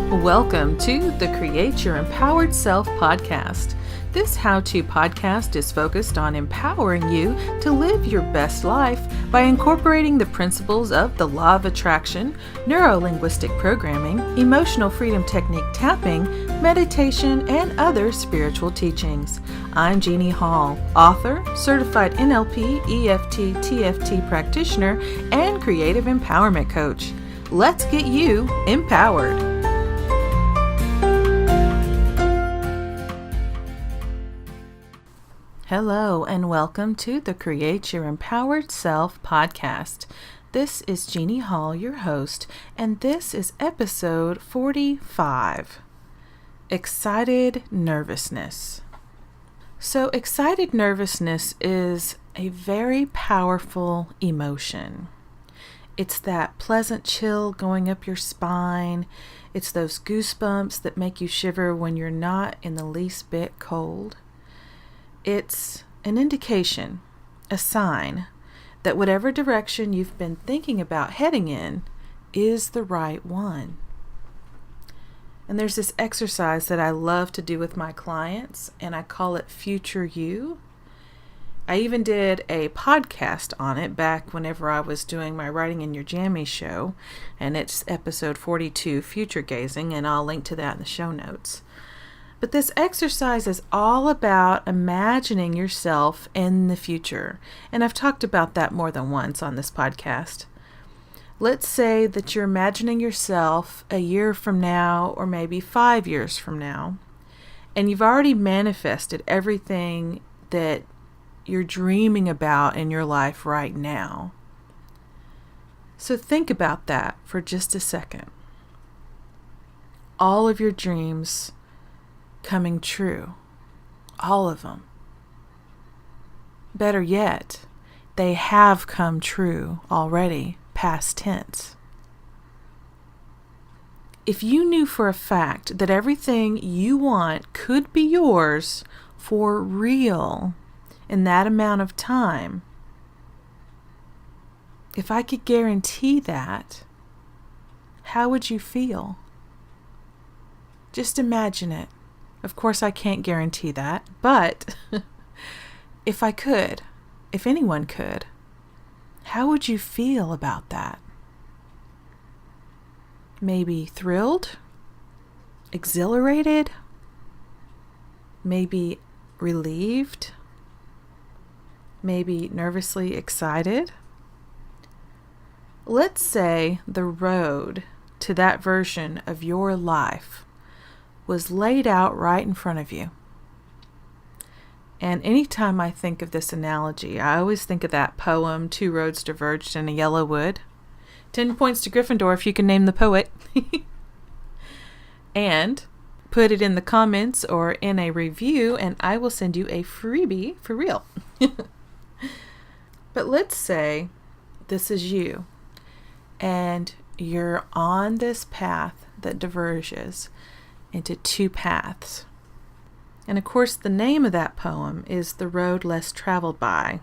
Welcome to the Create Your Empowered Self podcast. This how-to podcast is focused on empowering you to live your best life by incorporating the principles of the law of attraction, neuro-linguistic programming, emotional freedom technique tapping, meditation, and other spiritual teachings. I'm Jeannie Hall, author, certified NLP, EFT, TFT practitioner, and creative empowerment coach. Let's get you empowered. Hello and welcome to the Create Your Empowered Self podcast. This is Jeannie Hall, your host, and this is episode 45, Excited Nervousness. So excited nervousness is a very powerful emotion. It's that pleasant chill going up your spine. It's those goosebumps that make you shiver when you're not in the least bit cold. It's an indication, a sign, that whatever direction you've been thinking about heading in is the right one. And there's this exercise that I love to do with my clients, and I call it Future You. I even did a podcast on it back whenever I was doing my Writing in Your Jammy show, and it's episode 42, Future Gazing, and I'll link to that in the show notes. But this exercise is all about imagining yourself in the future. And I've talked about that more than once on this podcast. Let's say that you're imagining yourself a year from now or maybe 5 years from now. And you've already manifested everything that you're dreaming about in your life right now. So think about that for just a second. All of your dreams coming true. All of them. Better yet, they have come true already, past tense. If you knew for a fact that everything you want could be yours for real in that amount of time, if I could guarantee that, how would you feel? Just imagine it. Of course, I can't guarantee that, but if I could, if anyone could, how would you feel about that? Maybe thrilled, exhilarated, maybe relieved, maybe nervously excited. Let's say the road to that version of your life was laid out right in front of you. And anytime I think of this analogy, I always think of that poem, Two Roads Diverged in a Yellow Wood. 10 points to Gryffindor if you can name the poet. And put it in the comments or in a review and I will send you a freebie for real. But let's say this is you and you're on this path that diverges into two paths. And of course, the name of that poem is The Road Less Traveled By.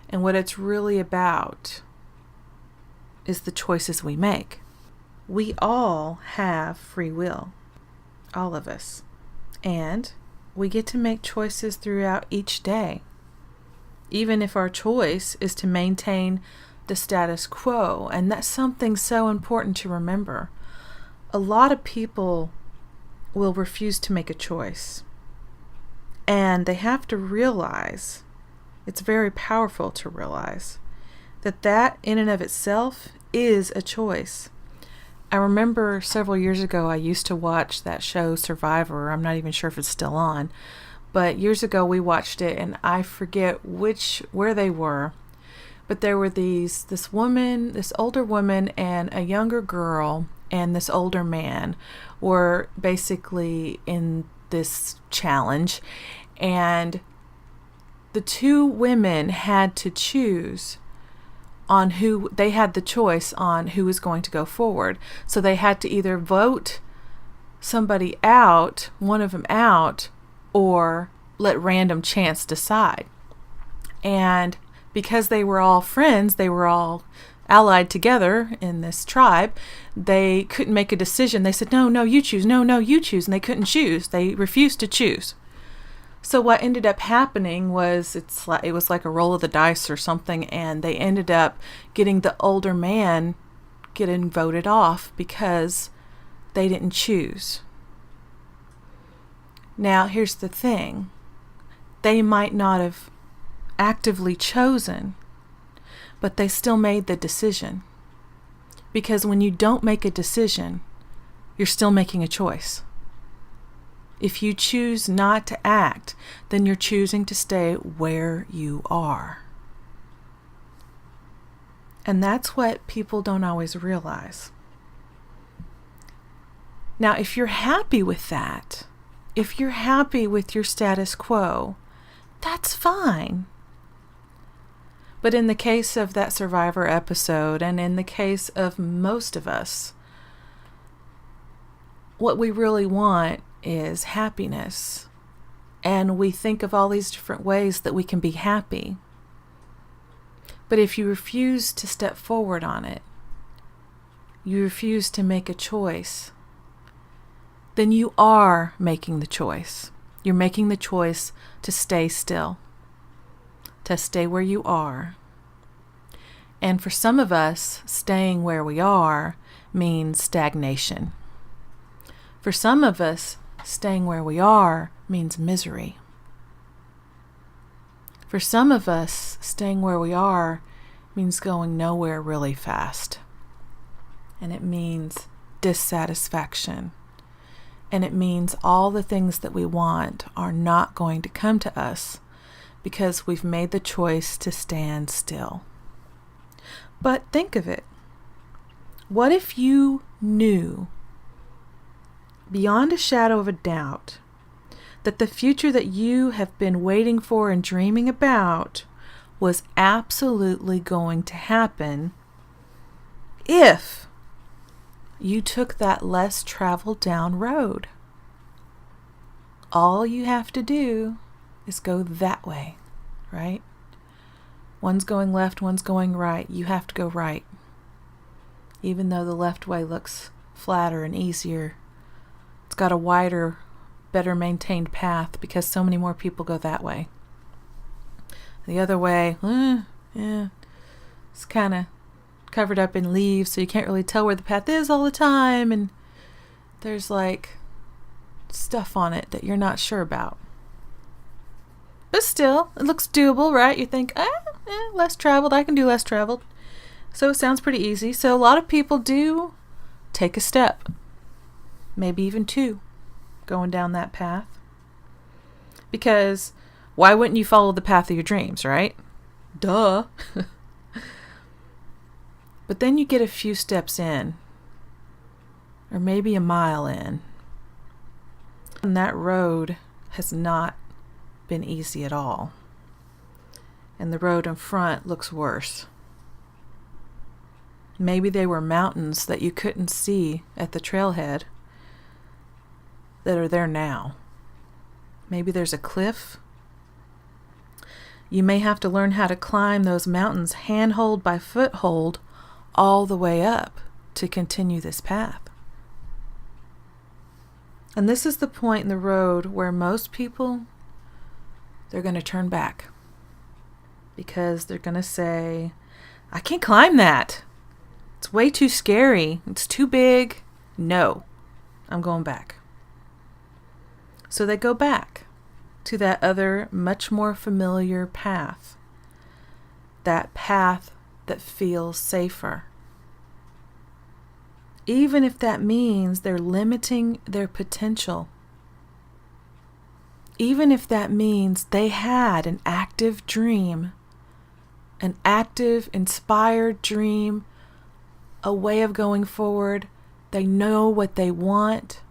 And what it's really about is the choices we make. We all have free will, all of us. And we get to make choices throughout each day. Even if our choice is to maintain the status quo. And that's something so important to remember. A lot of people will refuse to make a choice. And they have to realize, it's very powerful to realize, that in and of itself is a choice. I remember several years ago I used to watch that show Survivor. I'm not even sure if it's still on. But years ago we watched it and I forget where they were. But there were this older woman and a younger girl and this older man were basically in this challenge, and the two women had to choose on who they had the choice on who was going to go forward. So they had to either vote somebody out, one of them out, or let random chance decide. And because they were all friends, they were all allied together in this tribe, they couldn't make a decision. They said, no, you choose. No, you choose. And they couldn't choose. They refused to choose. So what ended up happening was it was like a roll of the dice or something, and they ended up getting the older man getting voted off because they didn't choose. Now, here's the thing. They might not have actively chosen, but they still made the decision. Because when you don't make a decision, you're still making a choice. If you choose not to act, then you're choosing to stay where you are. And that's what people don't always realize. Now, if you're happy with that, if you're happy with your status quo, that's fine. But in the case of that Survivor episode, and in the case of most of us, what we really want is happiness. And we think of all these different ways that we can be happy. But if you refuse to step forward on it, you refuse to make a choice, then you are making the choice. You're making the choice to stay still, to stay where you are. And for some of us, staying where we are means stagnation. For some of us, staying where we are means misery. For some of us, staying where we are means going nowhere really fast. And it means dissatisfaction. And it means all the things that we want are not going to come to us because we've made the choice to stand still. But think of it. What if you knew, beyond a shadow of a doubt, that the future that you have been waiting for and dreaming about was absolutely going to happen if you took that less traveled down road? All you have to do is go that way, right? One's going left, one's going right. You have to go right. Even though the left way looks flatter and easier, it's got a wider, better maintained path because so many more people go that way. The other way, it's kind of covered up in leaves, so you can't really tell where the path is all the time, and there's like stuff on it that you're not sure about. But still, it looks doable, right? You think, less traveled, I can do less traveled. So it sounds pretty easy. So a lot of people do take a step, maybe even two, going down that path. Because why wouldn't you follow the path of your dreams, right? Duh. But then you get a few steps in, or maybe a mile in, and that road has not been easy at all. And the road in front looks worse. Maybe they were mountains that you couldn't see at the trailhead that are there now. Maybe there's a cliff. You may have to learn how to climb those mountains handhold by foothold all the way up to continue this path. And this is the point in the road where most people, they're going to turn back because they're going to say, I can't climb that. It's way too scary. It's too big. No, I'm going back. So they go back to that other, much more familiar path. That path that feels safer. Even if that means they're limiting their potential. Even if that means they had an active dream, an active, inspired dream, a way of going forward. They know what they want,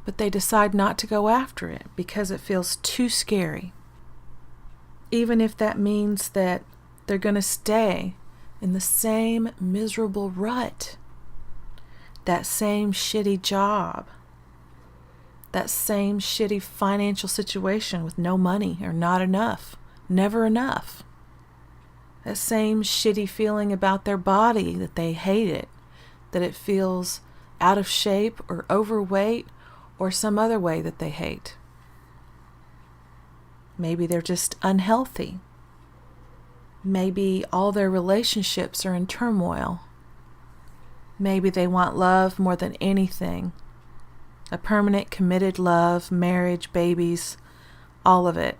but they decide not to go after it because it feels too scary. Even if that means that they're going to stay in the same miserable rut, that same shitty job, that same shitty financial situation with no money or not enough, never enough. That same shitty feeling about their body, that they hate it, that it feels out of shape or overweight or some other way that they hate. Maybe they're just unhealthy. Maybe all their relationships are in turmoil. Maybe they want love more than anything. A permanent, committed love, marriage, babies, all of it.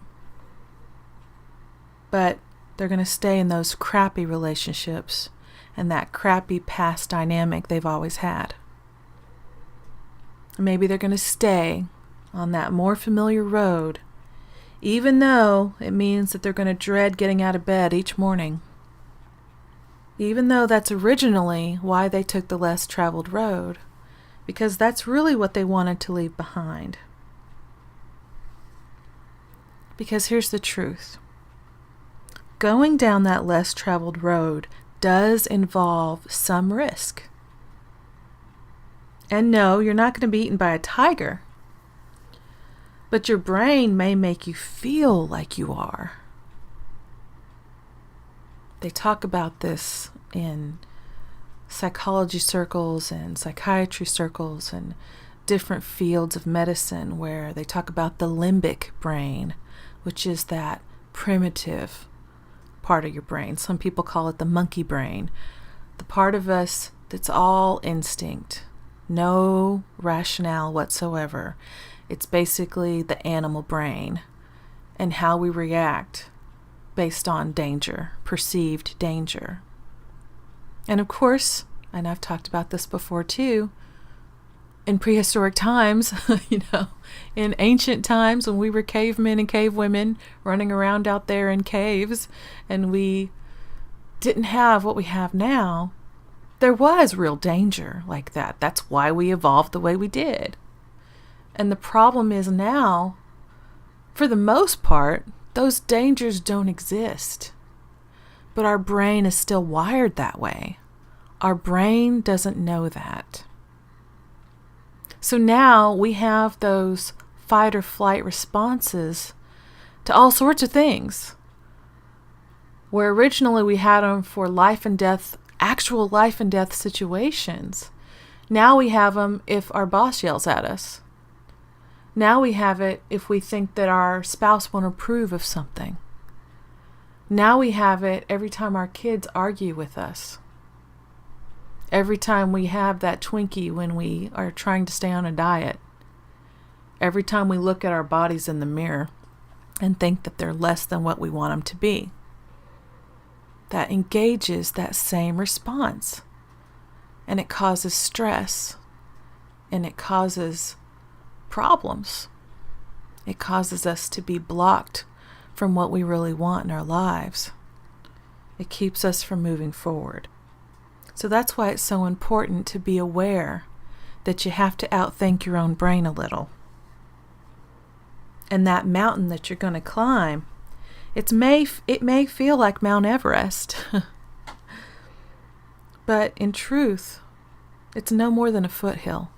But they're going to stay in those crappy relationships and that crappy past dynamic they've always had. Maybe they're going to stay on that more familiar road, even though it means that they're going to dread getting out of bed each morning. Even though that's originally why they took the less traveled road, because that's really what they wanted to leave behind. Because here's the truth. Going down that less traveled road does involve some risk. And no, you're not going to be eaten by a tiger. But your brain may make you feel like you are. They talk about this in psychology circles and psychiatry circles and different fields of medicine, where they talk about the limbic brain, which is that primitive part of your brain. Some people call it the monkey brain. The part of us that's all instinct, no rationale whatsoever. It's basically the animal brain and how we react based on danger, perceived danger. And of course, and I've talked about this before too, in prehistoric times, in ancient times when we were cavemen and cavewomen running around out there in caves and we didn't have what we have now, there was real danger like that. That's why we evolved the way we did. And the problem is now, for the most part, those dangers don't exist. But our brain is still wired that way. Our brain doesn't know that. So now we have those fight or flight responses to all sorts of things. Where originally we had them for life and death, actual life and death situations. Now we have them if our boss yells at us. Now we have it if we think that our spouse won't approve of something. Now we have it every time our kids argue with us. Every time we have that Twinkie when we are trying to stay on a diet. Every time we look at our bodies in the mirror and think that they're less than what we want them to be. That engages that same response. And it causes stress. And it causes problems. It causes us to be blocked from what we really want in our lives. It keeps us from moving forward. So that's why it's so important to be aware that you have to outthink your own brain a little. And that mountain that you're going to climb, it may feel like Mount Everest. But in truth, it's no more than a foothill.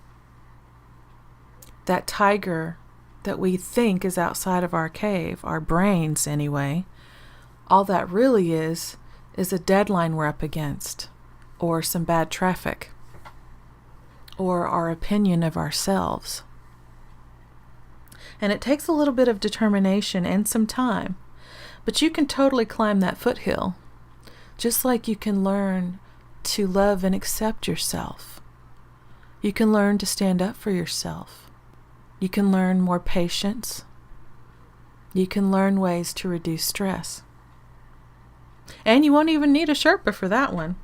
That tiger that we think is outside of our cave, our brains anyway, all that really is a deadline we're up against, or some bad traffic, or our opinion of ourselves. And it takes a little bit of determination and some time, but you can totally climb that foothill, just like you can learn to love and accept yourself. You can learn to stand up for yourself. You can learn more patience. You can learn ways to reduce stress. And you won't even need a Sherpa for that one.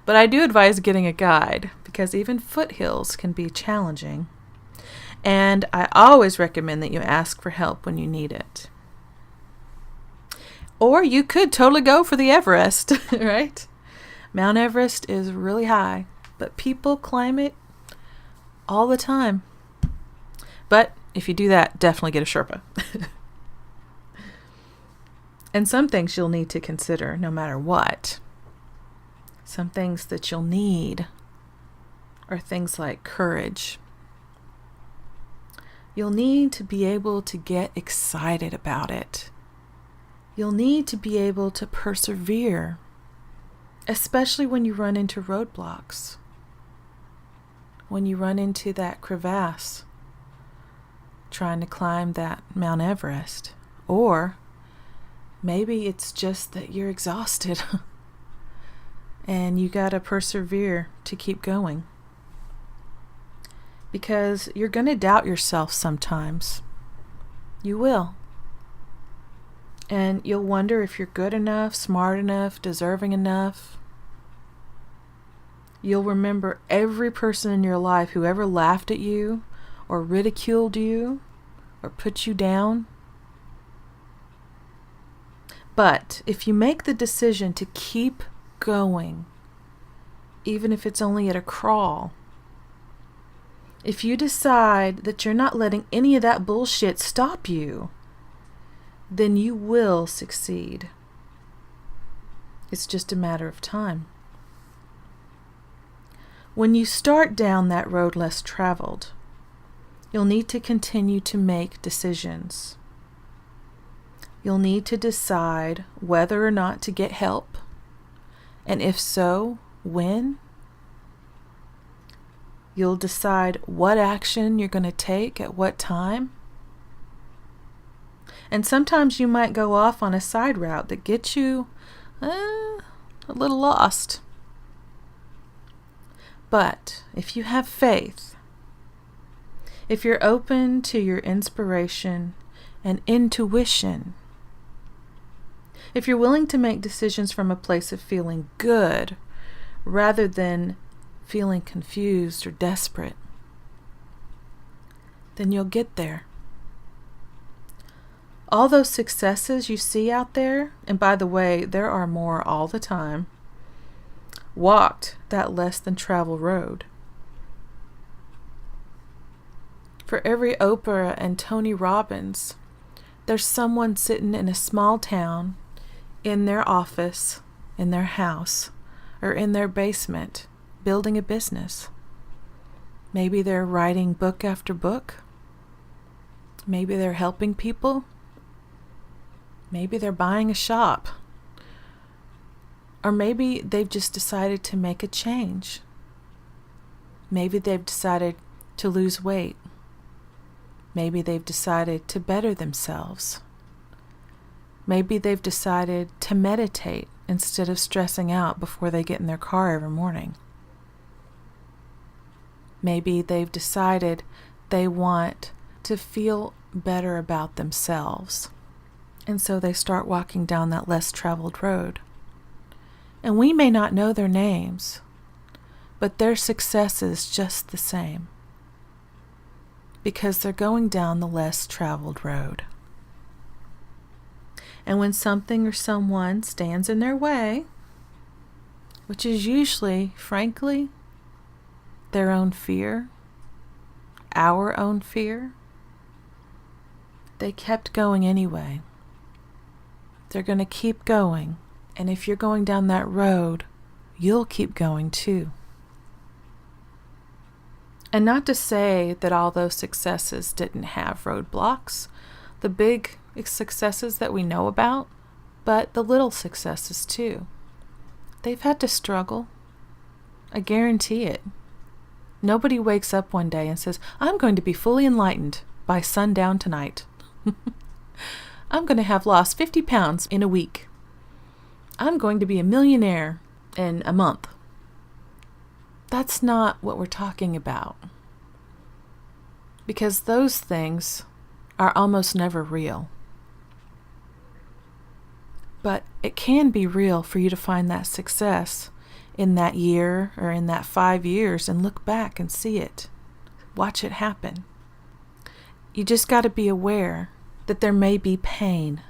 But I do advise getting a guide, because even foothills can be challenging. And I always recommend that you ask for help when you need it. Or you could totally go for the Everest, right? Mount Everest is really high, but people climb it all the time. But if you do that, definitely get a Sherpa. And some things you'll need to consider no matter what. Some things that you'll need are things like courage. You'll need to be able to get excited about it. You'll need to be able to persevere, especially when you run into roadblocks, when you run into that crevasse trying to climb that Mount Everest. Or maybe it's just that you're exhausted and you gotta persevere to keep going. Because you're gonna doubt yourself sometimes. You will. And you'll wonder if you're good enough, smart enough, deserving enough. You'll remember every person in your life who ever laughed at you or ridiculed you or put you down. But if you make the decision to keep going, even if it's only at a crawl, if you decide that you're not letting any of that bullshit stop you, then you will succeed. It's just a matter of time. When you start down that road less traveled, you'll need to continue to make decisions. You'll need to decide whether or not to get help, and if so, when. You'll decide what action you're going to take at what time. And sometimes you might go off on a side route that gets you a little lost. But if you have faith, if you're open to your inspiration and intuition, if you're willing to make decisions from a place of feeling good rather than feeling confused or desperate, then you'll get there. All those successes you see out there, and by the way, there are more all the time, walked that less than traveled road. For every Oprah and Tony Robbins, there's someone sitting in a small town, in their office, in their house, or in their basement, building a business. Maybe they're writing book after book. Maybe they're helping people. Maybe they're buying a shop. Or maybe they've just decided to make a change. Maybe they've decided to lose weight. Maybe they've decided to better themselves. Maybe they've decided to meditate instead of stressing out before they get in their car every morning. Maybe they've decided they want to feel better about themselves. And so they start walking down that less traveled road. And we may not know their names, but their success is just the same. Because they're going down the less traveled road. And when something or someone stands in their way, which is usually, frankly, their own fear, our own fear, they kept going anyway. They're going to keep going. And if you're going down that road, you'll keep going too. And not to say that all those successes didn't have roadblocks, the big successes that we know about, but the little successes too. They've had to struggle. I guarantee it. Nobody wakes up one day and says, I'm going to be fully enlightened by sundown tonight. I'm going to have lost 50 pounds in a week. I'm going to be a millionaire in a month. That's not what we're talking about. Because those things are almost never real. But it can be real for you to find that success in that year or in that 5 years and look back and see it. Watch it happen. You just got to be aware that there may be pain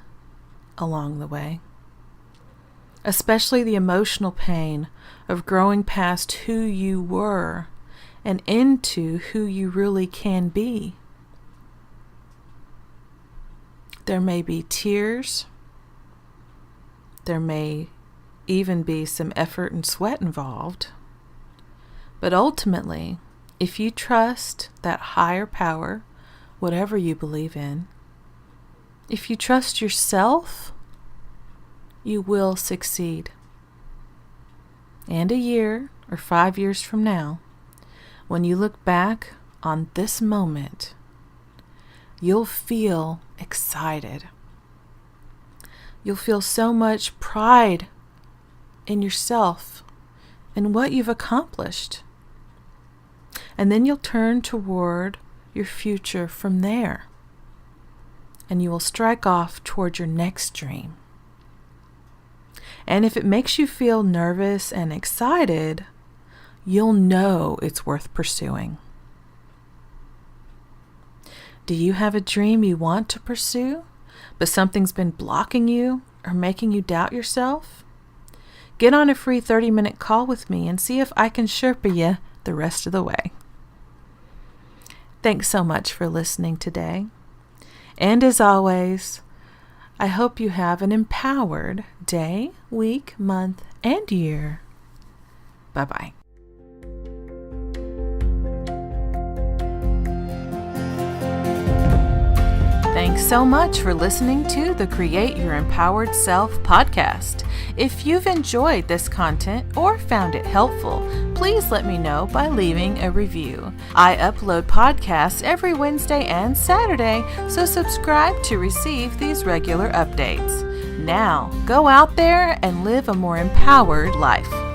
along the way. Especially the emotional pain of growing past who you were and into who you really can be. There may be tears. There may even be some effort and sweat involved. But ultimately, if you trust that higher power, whatever you believe in, if you trust yourself, you will succeed. And a year or 5 years from now, when you look back on this moment, you'll feel excited. You'll feel so much pride in yourself and what you've accomplished. And then you'll turn toward your future from there. And you will strike off toward your next dream. And if it makes you feel nervous and excited, you'll know it's worth pursuing. Do you have a dream you want to pursue, but something's been blocking you or making you doubt yourself? Get on a free 30-minute call with me and see if I can Sherpa you the rest of the way. Thanks so much for listening today. And as always, I hope you have an empowered day, week, month, and year. Bye-bye. Thanks so much for listening to the Create Your Empowered Self podcast. If you've enjoyed this content or found it helpful, please let me know by leaving a review. I upload podcasts every Wednesday and Saturday, so subscribe to receive these regular updates. Now, go out there and live a more empowered life.